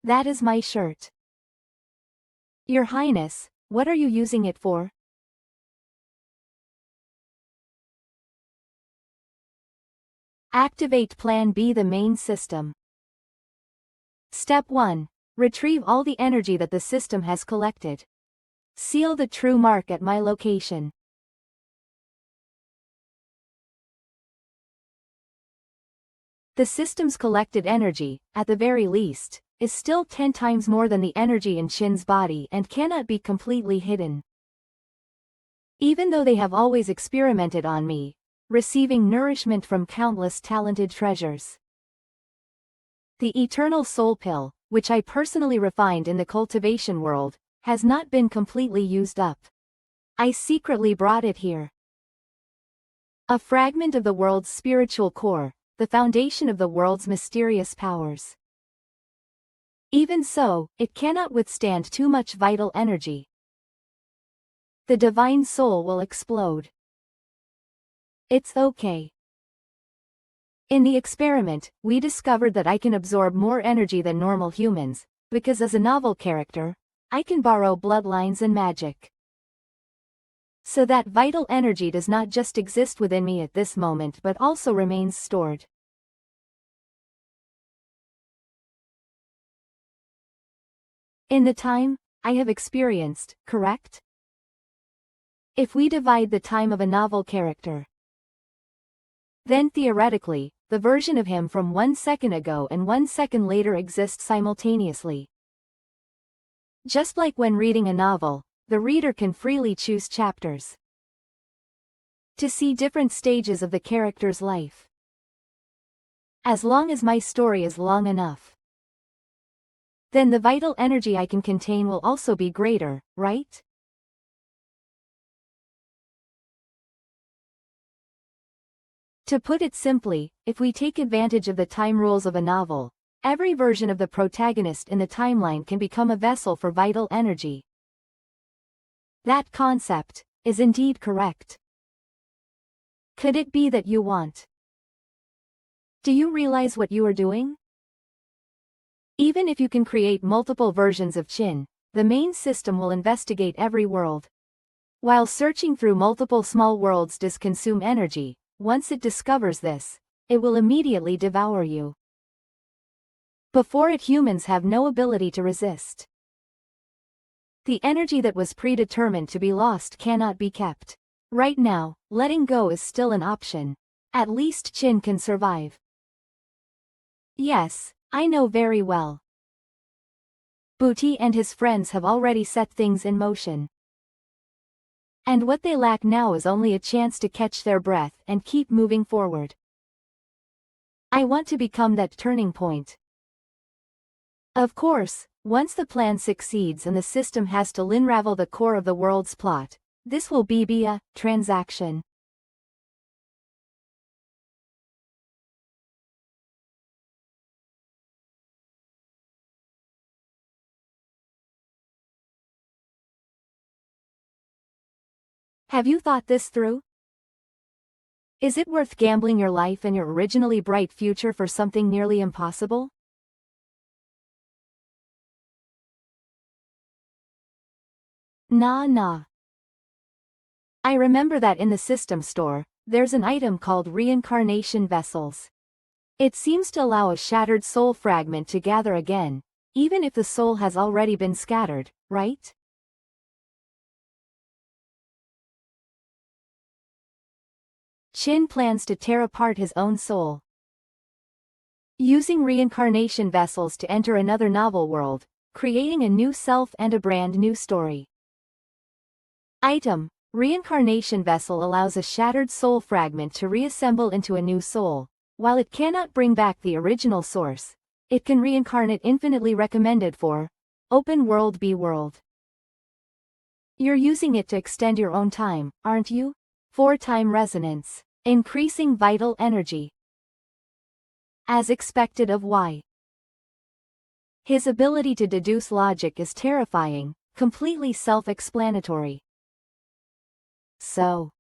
That is my shirt. Your Highness, what are you using it for? Activate Plan B, the main system. Step 1. Retrieve all the energy that the system has collected. Seal the true mark at my location. The system's collected energy, at the very least, is still 10 times more than the energy in Chin's body and cannot be completely hidden. Even though they have always experimented on me, receiving nourishment from countless talented treasures. The eternal soul pill, which I personally refined in the cultivation world, has not been completely used up. I secretly brought it here. A fragment of the world's spiritual core, the foundation of the world's mysterious powers. Even so, it cannot withstand too much vital energy. The divine soul will explode. It's okay. In the experiment, we discovered that I can absorb more energy than normal humans, because as a novel character, I can borrow bloodlines and magic. So that vital energy does not just exist within me at this moment but also remains stored. In the time I have experienced, correct? If we divide the time of a novel character, then theoretically, the version of him from 1 second ago and 1 second later exists simultaneously. Just like when reading a novel, the reader can freely choose chapters to see different stages of the character's life. As long as my story is long enough, then the vital energy I can contain will also be greater, right? To put it simply, if we take advantage of the time rules of a novel, every version of the protagonist in the timeline can become a vessel for vital energy. That concept is indeed correct. Could it be that you want? Do you realize what you are doing? Even if you can create multiple versions of Chin, the main system will investigate every world. While searching through multiple small worlds does consume energy, once it discovers this, it will immediately devour you. Before it, humans have no ability to resist. The energy that was predetermined to be lost cannot be kept. Right now, letting go is still an option. At least Chin can survive. Yes, I know very well. Booty and his friends have already set things in motion. And what they lack now is only a chance to catch their breath and keep moving forward. I want to become that turning point. Of course, once the plan succeeds and the system has to unravel the core of the world's plot, this will be a transaction. Have you thought this through? Is it worth gambling your life and your originally bright future for something nearly impossible? Nah. I remember that in the system store, there's an item called reincarnation vessels. It seems to allow a shattered soul fragment to gather again, even if the soul has already been scattered, right? Chin plans to tear apart his own soul, using reincarnation vessels to enter another novel world, creating a new self and a brand new story. Item: Reincarnation vessel allows a shattered soul fragment to reassemble into a new soul. While it cannot bring back the original source, it can reincarnate infinitely. Recommended for open world B world. You're using it to extend your own time, aren't you? 4-time resonance. Increasing vital energy. As expected of Y. His ability to deduce logic is terrifying, completely self-explanatory. So,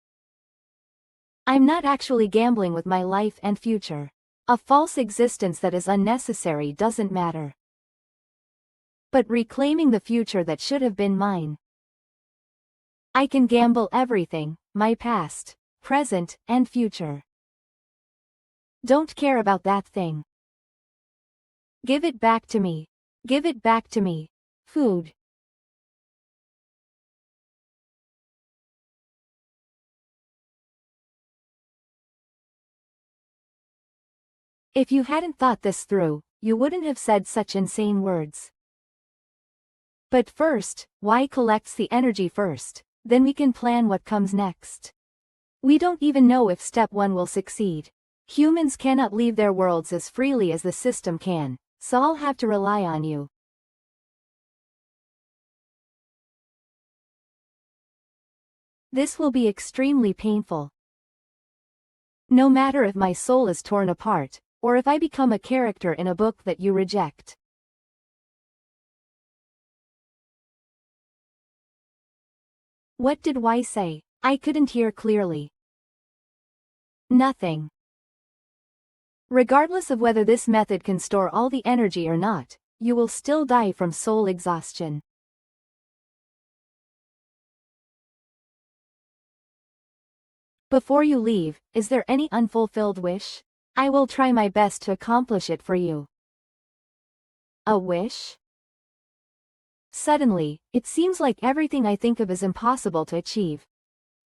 I'm not actually gambling with my life and future. A false existence that is unnecessary doesn't matter. but reclaiming the future that should have been mine. I can gamble everything, my past, present, and future. Don't care about that thing. Give it back to me. Give it back to me. Food. If you hadn't thought this through, you wouldn't have said such insane words. But first, Yaoi collects the energy first, then we can plan what comes next. We don't even know if step 1 will succeed. Humans cannot leave their worlds as freely as the system can, so I'll have to rely on you. This will be extremely painful. No matter if my soul is torn apart, or if I become a character in a book that you reject. What did Yaoi say? I couldn't hear clearly. Nothing. Regardless of whether this method can store all the energy or not, you will still die from soul exhaustion. Before you leave, is there any unfulfilled wish? I will try my best to accomplish it for you. A wish? Suddenly, it seems like everything I think of is impossible to achieve.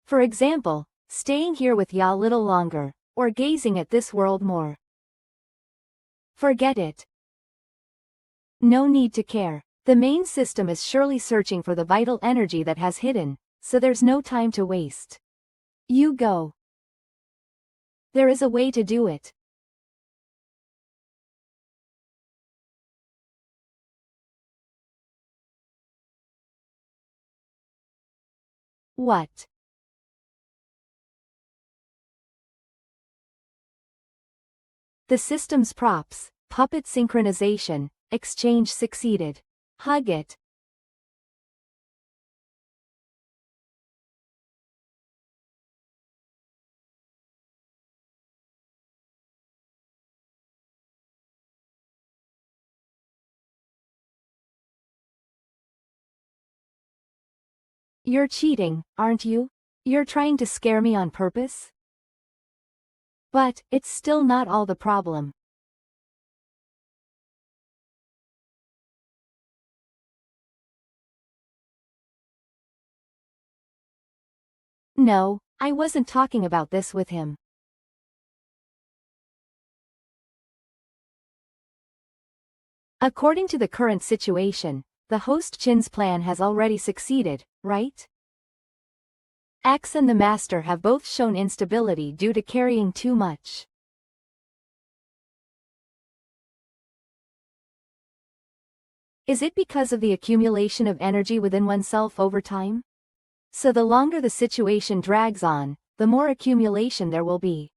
For example, staying here with Ya a little longer, or gazing at this world more. Forget it. No need to care. The main system is surely searching for the vital energy that has hidden, so there's no time to waste. You go. There is a way to do it. What? The system's props, puppet synchronization, exchange succeeded. Hug it. You're cheating, aren't you? You're trying to scare me on purpose? But, it's still not all the problem. No, I wasn't talking about this with him. According to the current situation, the host Chin's plan has already succeeded, right? X and the master have both shown instability due to carrying too much. Is it because of the accumulation of energy within oneself over time? So the longer the situation drags on, the more accumulation there will be.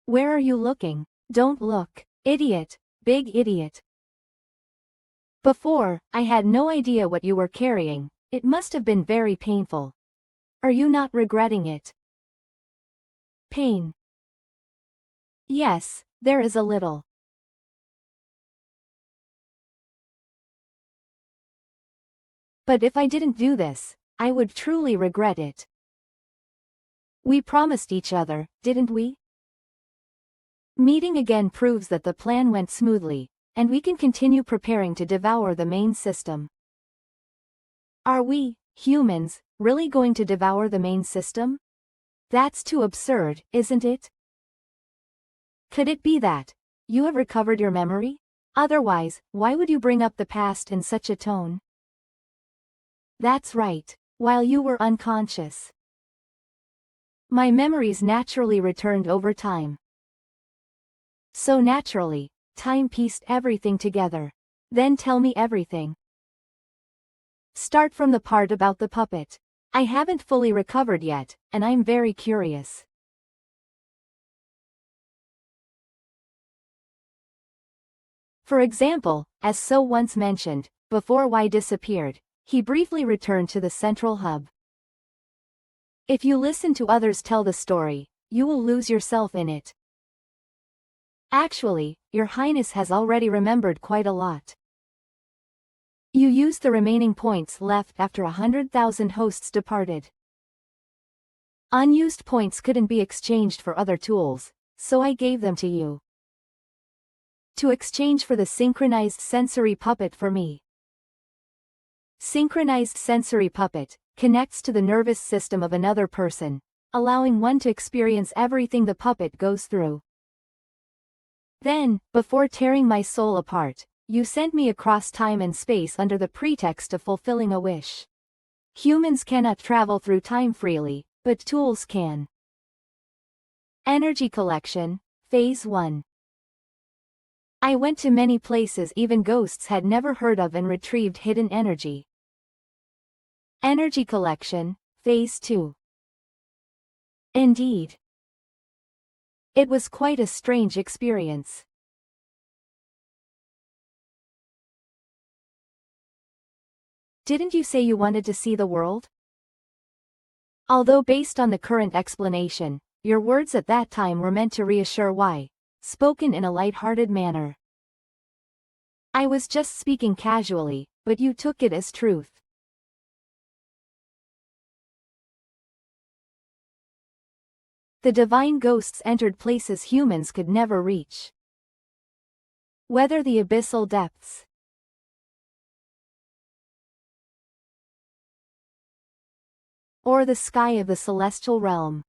Where are you looking? Don't look. Idiot. Big idiot. Before, I had no idea what you were carrying. It must have been very painful. Are you not regretting it? Pain. Yes, there is a little. But if I didn't do this, I would truly regret it. We promised each other, didn't we? Meeting again proves that the plan went smoothly, and we can continue preparing to devour the main system. Are we, humans, really going to devour the main system? That's too absurd, isn't it? Could it be that you have recovered your memory? Otherwise, why would you bring up the past in such a tone? That's right, while you were unconscious. My memories naturally returned over time. So naturally, time pieced everything together. Then tell me everything. Start from the part about the puppet. I haven't fully recovered yet, and I'm very curious. For example, as So once mentioned, before Yaoi disappeared, he briefly returned to the central hub. If you listen to others tell the story, you will lose yourself in it. Actually, Your Highness has already remembered quite a lot. You used the remaining points left after 100,000 hosts departed. Unused points couldn't be exchanged for other tools, so I gave them to you. To exchange for the synchronized sensory puppet for me. Synchronized sensory puppet connects to the nervous system of another person, allowing one to experience everything the puppet goes through. Then, before tearing my soul apart, you sent me across time and space under the pretext of fulfilling a wish. Humans cannot travel through time freely, but tools can. Energy collection, Phase 1. I went to many places even ghosts had never heard of and retrieved hidden energy. Energy collection, Phase 2. Indeed. It was quite a strange experience. Didn't you say you wanted to see the world? Although based on the current explanation, your words at that time were meant to reassure why, spoken in a light-hearted manner. I was just speaking casually, but you took it as truth. The divine ghosts entered places humans could never reach. Whether the abyssal depths, or the sky of the celestial realm.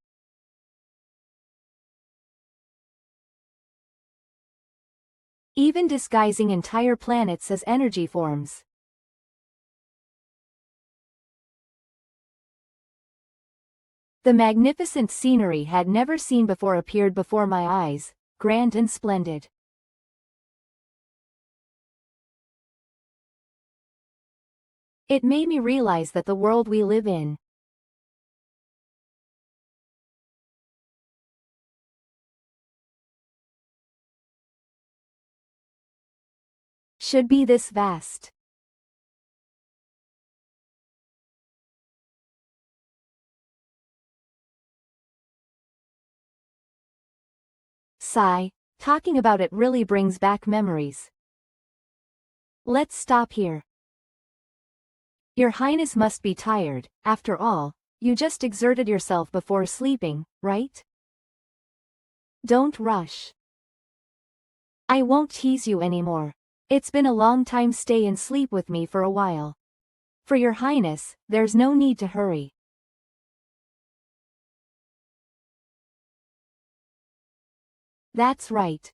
Even disguising entire planets as energy forms. The magnificent scenery had never seen before appeared before my eyes, grand and splendid. It made me realize that the world we live in should be this vast. Sigh, talking about it really brings back memories. Let's stop here. Your Highness must be tired, after all, you just exerted yourself before sleeping, right? Don't rush. I won't tease you anymore. It's been a long time, stay and sleep with me for a while. For Your Highness, there's no need to hurry. That's right.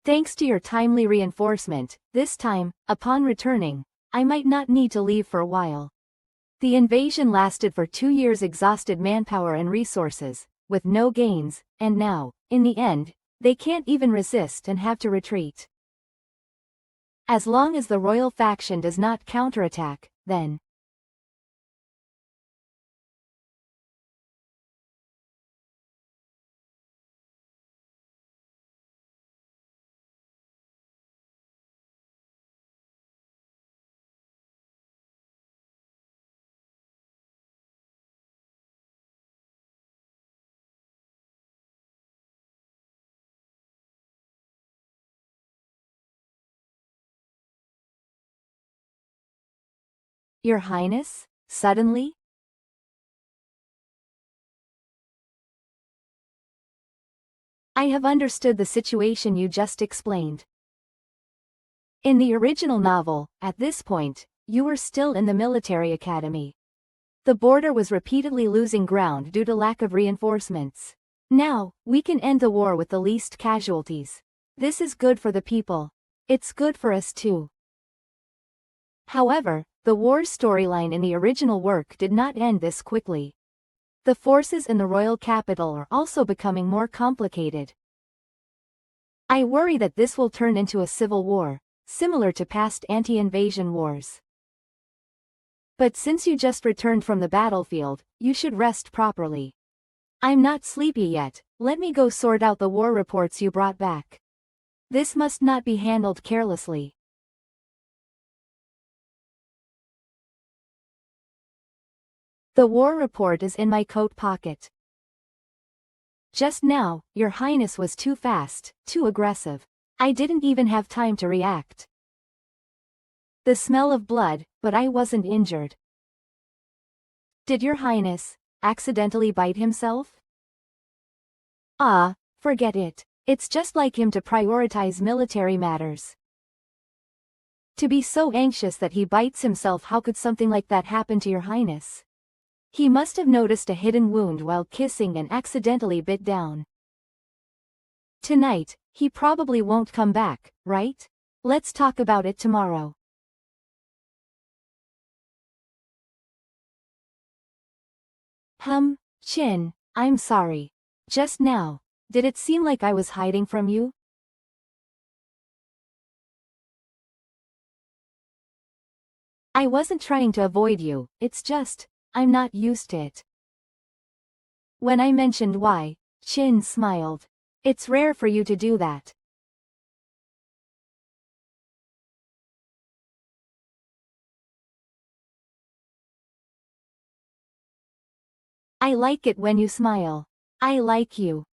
Thanks to your timely reinforcement, this time, upon returning, I might not need to leave for a while. The invasion lasted for 2 years, exhausted manpower and resources, with no gains, and now, in the end, they can't even resist and have to retreat. As long as the royal faction does not counterattack, then. Your Highness, suddenly? I have understood the situation you just explained. In the original novel, at this point, you were still in the military academy. The border was repeatedly losing ground due to lack of reinforcements. Now, we can end the war with the least casualties. This is good for the people. It's good for us too. However, the war's storyline in the original work did not end this quickly. The forces in the royal capital are also becoming more complicated. I worry that this will turn into a civil war, similar to past anti-invasion wars. But since you just returned from the battlefield, you should rest properly. I'm not sleepy yet, let me go sort out the war reports you brought back. This must not be handled carelessly. The war report is in my coat pocket. Just now, Your Highness was too fast, too aggressive. I didn't even have time to react. The smell of blood, but I wasn't injured. Did Your Highness accidentally bite himself? Ah, forget it. It's just like him to prioritize military matters. To be so anxious that he bites himself. How could something like that happen to Your Highness? He must have noticed a hidden wound while kissing and accidentally bit down. Tonight, he probably won't come back, right? Let's talk about it tomorrow. Chin, I'm sorry. Just now, did it seem like I was hiding from you? I wasn't trying to avoid you, it's just, I'm not used to it. When I mentioned why, Chin smiled. It's rare for you to do that. I like it when you smile. I like you.